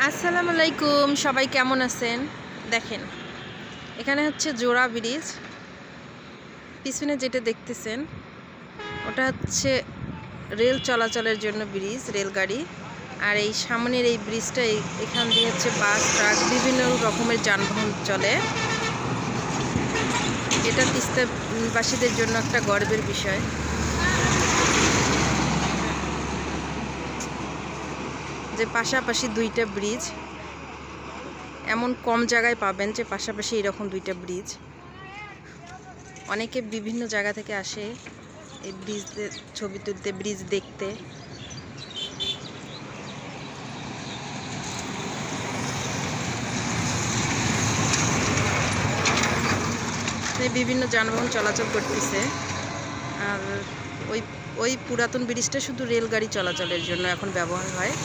আসসালামু আলাইকুম, সবাই কেমন আছেন? দেখেন, এখানে হচ্ছে জোড়া ব্রিজ। পিছনে যেটা দেখতেছেন ওটা হচ্ছে রেল চলাচলের জন্য ব্রিজ, রেলগাড়ি। আর এই সামনের এই ব্রিজটা এখান দিয়ে হচ্ছে বাস, ট্রাক, বিভিন্ন রকমের যানবাহন চলে। এটা তিস্তাবাসীদের জন্য একটা গর্বের বিষয়। যে পাশাপাশি দুইটা ব্রিজ, এমন কম জায়গায় পাবেন যে পাশাপাশি এরকম দুইটা ব্রিজ। অনেকে বিভিন্ন জায়গা থেকে আসে এই ব্রিজের ছবি তুলতে, ব্রিজ দেখতে। বিভিন্ন যানবাহন চলাচল করতেছে। আর ওই পুরাতন ব্রিজটা শুধু রেলগাড়ি চলাচলের জন্য এখন ব্যবহার হয়।